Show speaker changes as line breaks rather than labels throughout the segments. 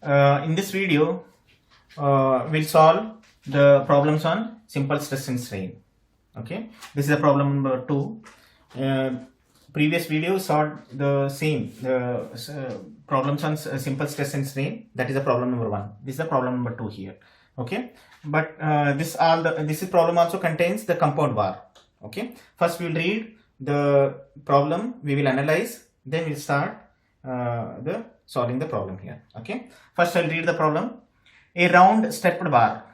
In this video, we'll solve the problems on simple stress and strain. Okay, this is the problem number 2. Previous video solved the same problems on simple stress and strain. That is the problem number 1. This is the problem number 2 here. Okay, but this problem also contains the compound bar. Okay, first we will read the problem, we will analyze, then we'll start the solving the problem here. Okay, first I'll read the problem. A round stepped bar.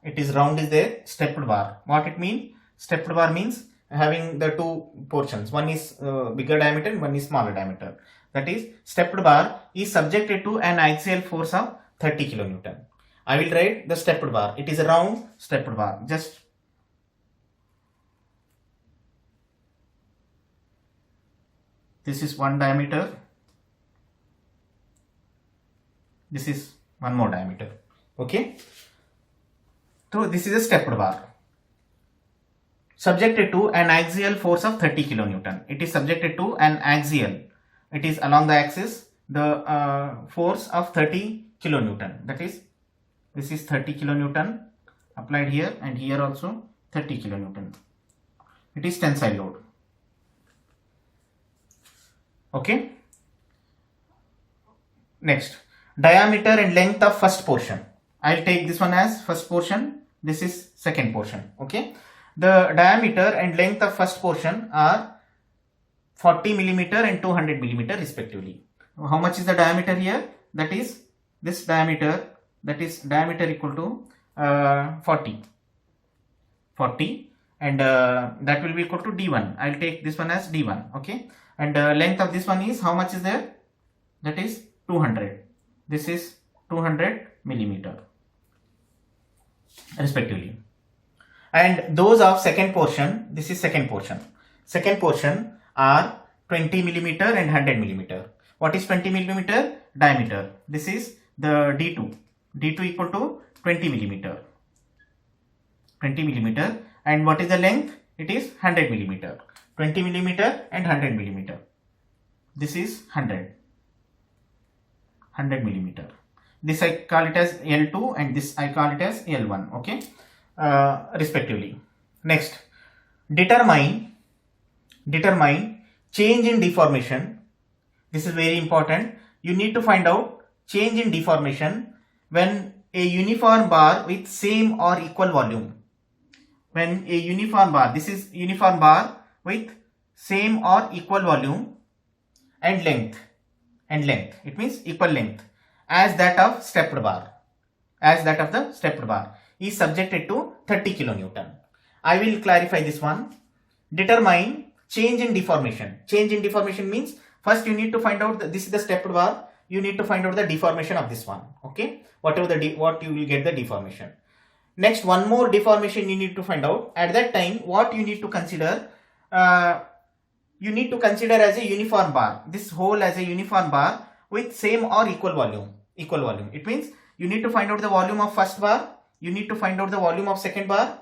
It is round is there, stepped bar. What it means? Stepped bar means having the two portions. One is bigger diameter and one is smaller diameter. That is, stepped bar is subjected to an axial force of 30 kilonewton. I will write the stepped bar. It is a round stepped bar. Just this is one diameter. This is one more diameter. Okay. So this is a stepped bar subjected to an axial force of 30 kilonewton. It is subjected to an axial. It is along the axis, the force of 30 kilonewton. That is, this is 30 kilonewton applied here, and here also 30 kilonewton. It is tensile load. Okay. Next, diameter and length of first portion. I'll take this one as first portion. This is second portion. Okay. The diameter and length of first portion are 40 millimeter and 200 millimeter respectively. How much is the diameter here? That is this diameter. That is diameter equal to 40, and that will be equal to D1. I'll take this one as D1. Okay. And length of this one is, how much is there? That is 200. This is 200 millimeter respectively. And those of second portion, this is second portion. Second portion are 20 millimeter and 100 millimeter. What is 20 millimeter? Diameter. This is the D2. D2 equal to 20 millimeter. 20 millimeter. And what is the length? It is 100 millimeter. 20 millimeter and 100 millimeter. This is 100 millimeter. This I call it as L2 and this I call it as L1. Okay, respectively. Next, determine change in deformation. This is very important. You need to find out change in deformation when a uniform bar with same or equal volume. When a uniform bar, this is uniform bar with same or equal volume and length, it means equal length as that of stepped bar, as that of the stepped bar is subjected to 30 kilonewton. I will clarify this one. Determine change in deformation. Change in deformation means first you need to find out that this is the stepped bar. You need to find out the deformation of this one. Okay, whatever the what you will get the deformation. Next, one more deformation you need to find out. At that time, what you need to consider? You need to consider as a uniform bar. This whole as a uniform bar with same or equal volume. Equal volume. It means you need to find out the volume of first bar. You need to find out the volume of second bar.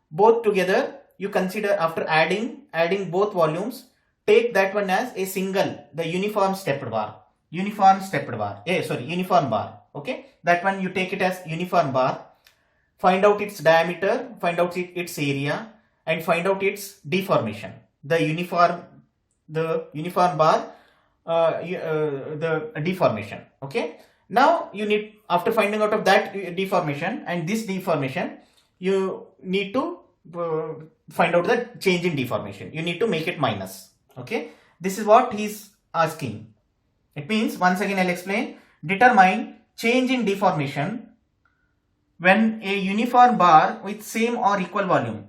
Both together, you consider after adding both volumes. Take that one as a single, the uniform stepped bar. Uniform bar. Okay, that one you take it as uniform bar. Find out its diameter, find out its area, and find out its deformation. The uniform bar, the deformation. Okay. Now you need, after finding out of that deformation and this deformation, you need to find out the change in deformation. You need to make it minus. Okay. This is what he's asking. It means, once again I'll explain. Determine change in deformation when a uniform bar with same or equal volume,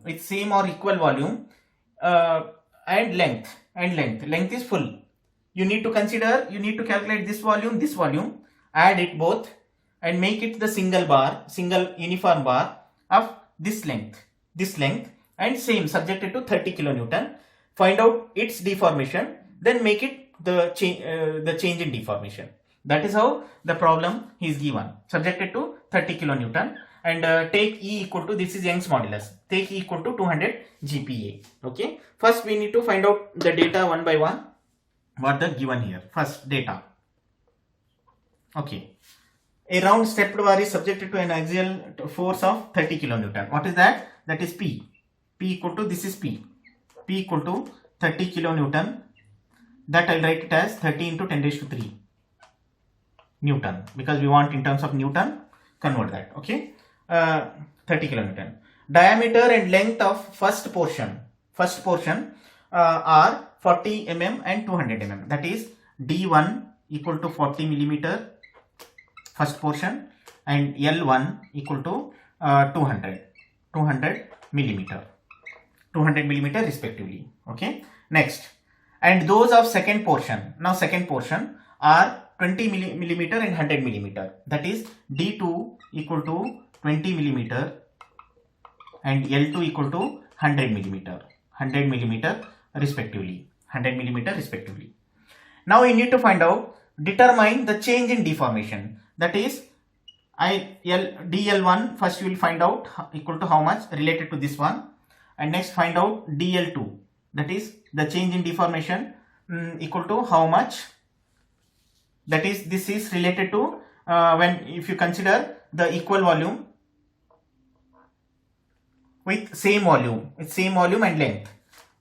and length is full. You need to calculate this volume, add it both and make it the single uniform bar of this length and same subjected to 30 kilonewton. Find out its deformation, then make it the change in deformation. That is how the problem is given, subjected to 30 kilonewton, and take E equal to, this is Young's modulus, take E equal to 200 GPa. Okay, first we need to find out the data one by one, what the given here. First, data. Okay, A round stepped bar is subjected to an axial force of 30 kilonewton. What is that? That is P. P equal to, this is P. P equal to 30 kilonewton. That I'll write it as 30 into 10 raised to 3 Newton, because we want in terms of Newton, convert that. Okay. 30 kilonewton. Diameter and length of first portion are 40 mm and 200 mm. That is D1 equal to 40 millimeter first portion and L1 equal to 200 millimeter respectively. Okay. Next, and those of second portion. Now second portion are 20 millimeter and 100 millimeter. That is D2 equal to 20 millimeter and L2 equal to 100 millimeter respectively. Now you need to find out, determine the change in deformation. That is DL1 first you will find out equal to how much related to this one, and next find out DL2, that is the change in deformation equal to how much. That is, this is related to when if you consider the equal volume with same volume and length.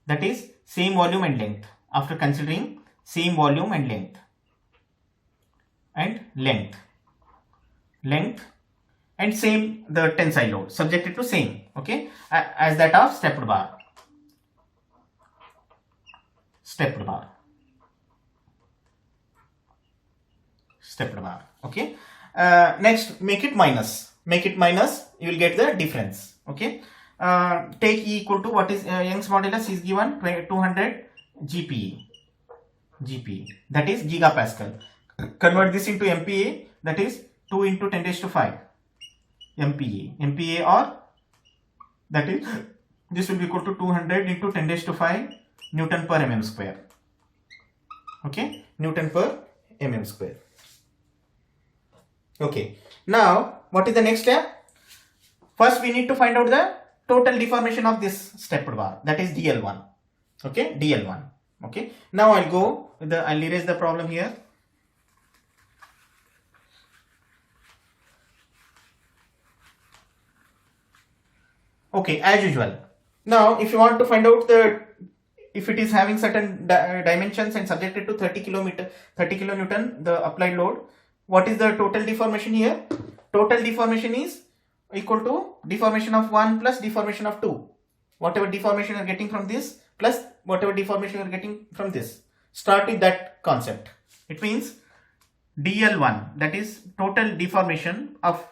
That is same volume and length. After considering same volume and length and same the tensile load subjected to same, okay, as that of stepped bar. Okay. Next, make it minus, you will get the difference. Okay. Take E equal to, what is Young's modulus is given 200 GPa, that is gigapascal. Convert this into MPa, that is 2 into 10 raised to 5 MPa, or that is, this will be equal to 200 into 10 raised to 5 Newton per mm square. Okay, Newton per mm square. Okay, now what is the next step? First we need to find out the total deformation of this stepped bar, that is DL1. Okay, DL1. Okay, now I'll go with the, I'll erase the problem here. Okay, as usual. Now if you want to find out the, if it is having certain dimensions and subjected to 30 kilonewton the applied load, what is the total deformation here? Total deformation is equal to deformation of 1 plus deformation of 2. Whatever deformation you are getting from this plus whatever deformation you are getting from this. Start with that concept. It means DL1, that is total deformation of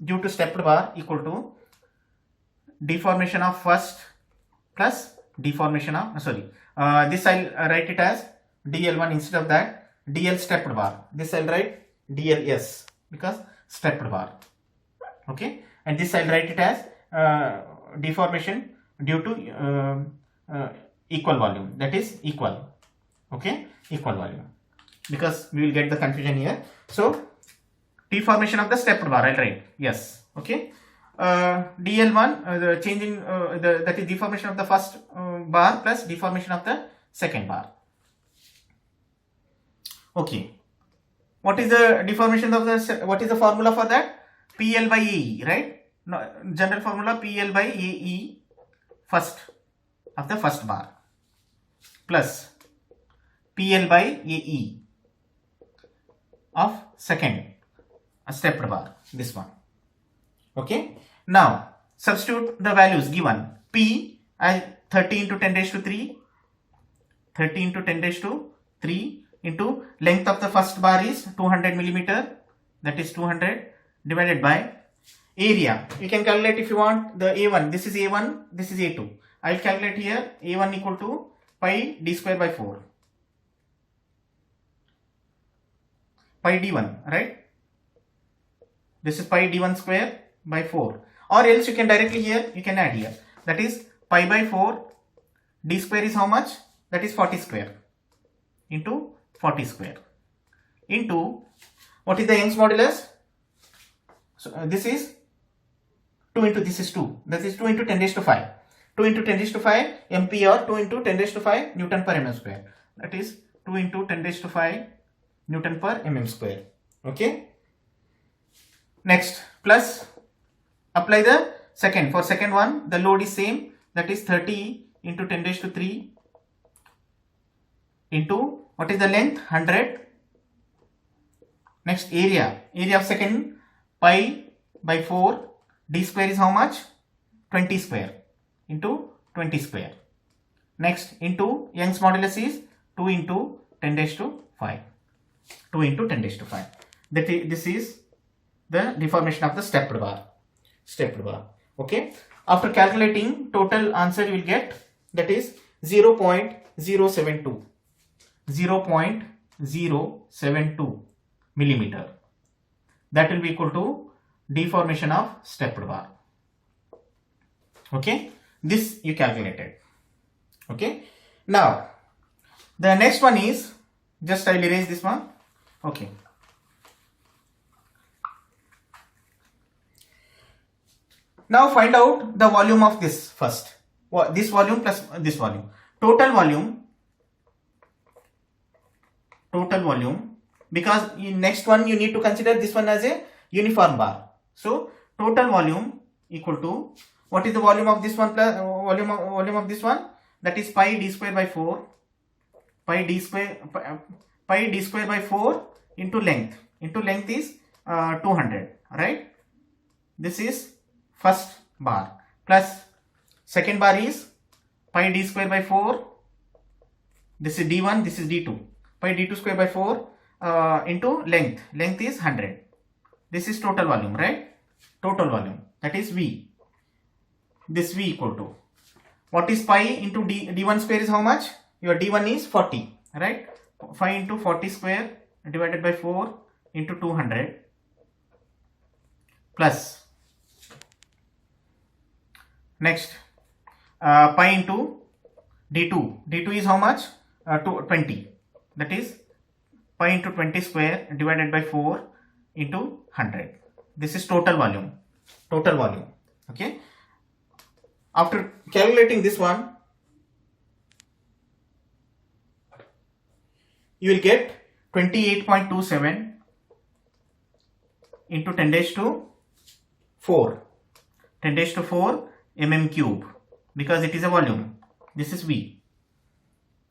due to stepped bar, equal to deformation of first plus deformation of, this I'll write it as DL1 instead of that DL stepped bar. This I'll write DLS because stepped bar. Okay, and this I'll write it as deformation due to equal volume, that is equal. Okay, equal volume, because we will get the confusion here. So deformation of the stepped bar, I'll write yes. Okay, DL1 the change in that is deformation of the first bar plus deformation of the second bar. Okay, what is the deformation of the, what is the formula for that? PL by AE, right? No, general formula PL by AE first of the first bar plus PL by AE of second stepped bar, this one. Okay, now substitute the values given. P as 30 into 10 raised to 3 into length of the first bar is 200 millimeter, that is 200 divided by area. You can calculate if you want the A1, this is A1, this is A2. I will calculate here A1 equal to pi d square by 4, pi d1, right? This is pi d1 square by 4, or else you can directly here, you can add here, that is pi by 4, d square is how much? That is 40 square into 40 square into, what is the Young's modulus? So this is 2 into this is 2, that is 2 into 10 raised to 5, 2 into 10 raised to 5 MP, or 2 into 10 raised to 5 Newton per mm square, that is 2 into 10 raised to 5 Newton per mm square. Okay, Next, plus apply the second. For second one, the load is same, that is 30 into 10 raised to 3 into what is the length? 100. Next, area of second, pi by 4, d square is how much? 20 square into 20 square. Next, into Young's modulus is 2 into 10 raised to 5. 2 into 10 raised to 5. This is the deformation of the stepped bar. Okay. After calculating, total answer you will get, that is 0.072. 0.072 millimeter. That will be equal to deformation of stepped bar. Okay. This you calculated. Okay. Now, the next one is, just I will erase this one. Okay. Now find out the volume of this first. This volume plus this volume. Total volume, because in next one you need to consider this one as a uniform bar. So total volume equal to, what is the volume of this one plus volume of this one? That is pi d square by 4. Pi d square by 4 into length. Into length is 200, right? This is first bar, plus second bar is pi d square by 4. This is d1, this is d2. Pi d2 square by 4 into length. Length is 100. This is total volume, right? Total volume, that is V. This V equal to, what is pi into d1 square is how much? Your d1 is 40, right? 5 into 40 square divided by 4 into 200 plus, next pi into d2. D2 is how much? 20. That is pi into 20 square divided by 4 into 100. This is total volume. Okay. After calculating this one, you will get 28.27 into 10 raised to 4. 10 raised to 4 mm cube, because it is a volume. This is V.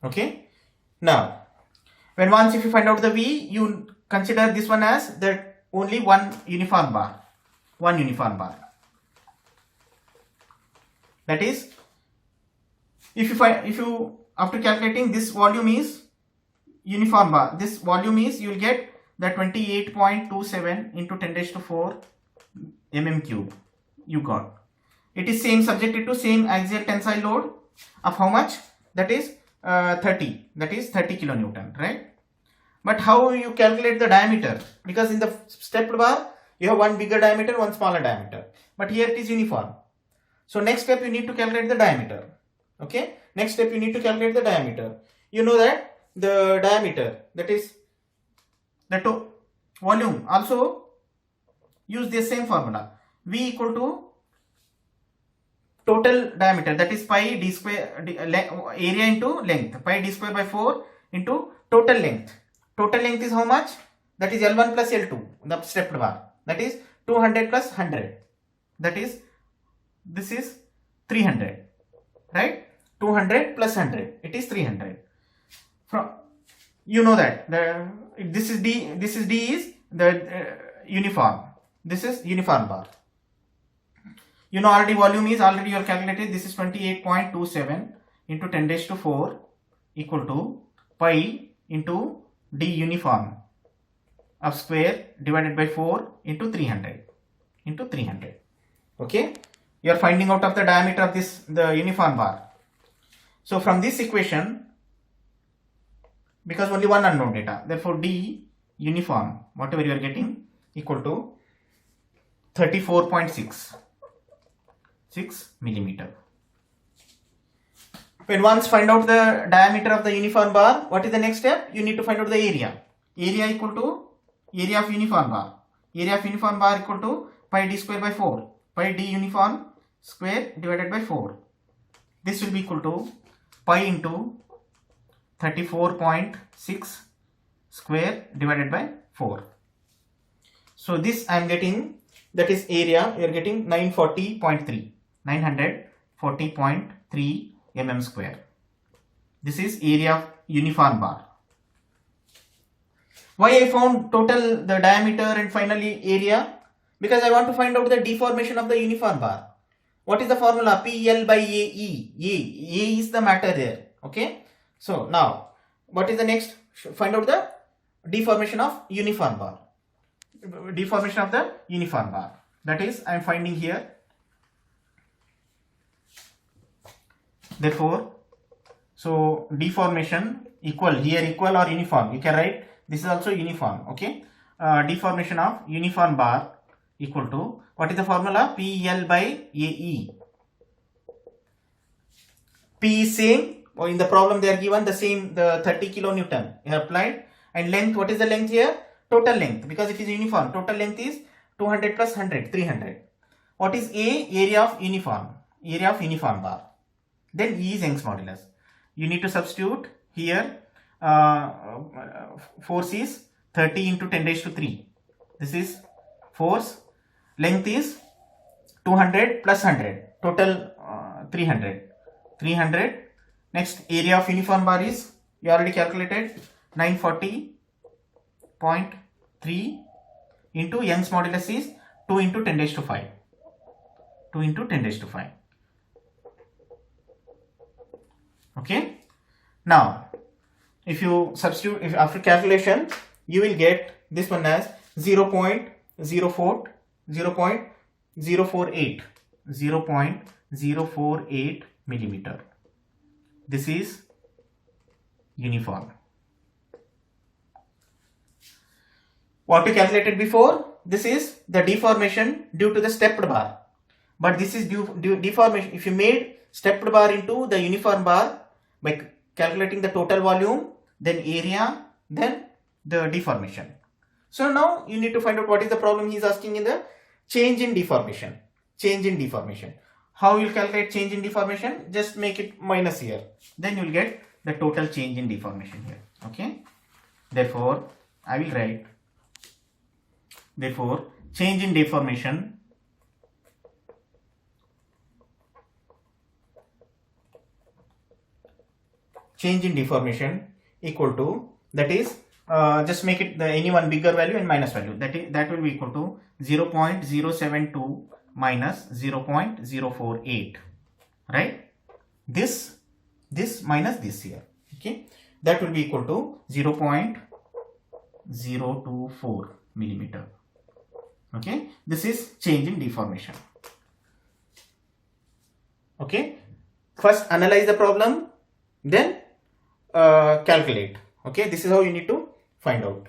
Okay. Now, once if you find out the V, you consider this one as that only one uniform bar. That is, if you after calculating this volume is uniform bar, this volume is, you will get the 28.27 into 10 raised to 4 mm cube. You got. It is same, subjected to same axial tensile load of how much? That is 30. That is 30 kilonewton, right? But how you calculate the diameter? Because in the stepped bar, you have one bigger diameter, one smaller diameter. But here it is uniform. So next step you need to calculate the diameter. Okay. Next step you need to calculate the diameter. You know that the diameter, that is the volume, also use the same formula. V equal to total diameter, that is pi d square area into length. Pi d square by 4 into total length. Total length is how much? That is L1 plus L2, the stepped bar. That is 200 plus 100. That is, this is 300, right? 200 plus 100, it is 300. From, you know that this is D is the uniform. This is uniform bar. You know already volume is already you have calculated. This is 28.27 into 10 raised to 4 equal to pi into D uniform of square divided by 4 into 300 Okay. You are finding out of the diameter of this, the uniform bar. So from this equation, because only one unknown data, therefore D uniform, whatever you are getting, equal to 34.6 millimeter. When once find out the diameter of the uniform bar, what is the next step? You need to find out the area. Area equal to area of uniform bar. Area of uniform bar equal to pi d square by 4. Pi d uniform square divided by 4. This will be equal to pi into 34.6 square divided by 4. So this I am getting that is area, we are getting 940.3 mm square. This is area of uniform bar. Why I found total, the diameter, and finally area? Because I want to find out the deformation of the uniform bar. What is the formula? PL by AE. A is the matter there. Okay. So now, what is the next? Find out the deformation of uniform bar. Deformation of the uniform bar. That is, I am finding here. Therefore, so deformation equal, here equal or uniform, you can write this is also uniform. Okay. Deformation of uniform bar equal to, what is the formula? PL by AE. P is same, or in the problem they are given the same, the 30 kilonewton applied, and length, what is the length here? Total length, because it is uniform, total length is 200 plus 100, 300. What is A? Area of uniform bar. Then E is Young's modulus. You need to substitute here. Force is 30 into 10 raised to 3. This is force. Length is 200 plus 100. Total 300. Next, area of uniform bar is, you already calculated, 940.3 into Young's modulus is 2 into 10 raised to 5. 2 into 10 raised to 5. Okay. Now, if you substitute, if after calculation, you will get this one as 0.048 millimeter. This is uniform. What we calculated before, this is the deformation due to the stepped bar. But this is deformation. If you made stepped bar into the uniform bar by calculating the total volume, then area, then the deformation. So now you need to find out what is the problem he is asking in the change in deformation. How you will calculate change in deformation? Just make it minus here. Then you will get the total change in deformation here. Okay. Therefore, I will write, therefore, change in deformation equal to, that is, just make it the any one bigger value and minus value, that will be equal to 0.072 minus 0.048, right? This minus this here. Okay, that will be equal to 0.024 millimeter. Okay, this is change in deformation. Okay, first analyze the problem, then calculate. Okay, this is how you need to find out.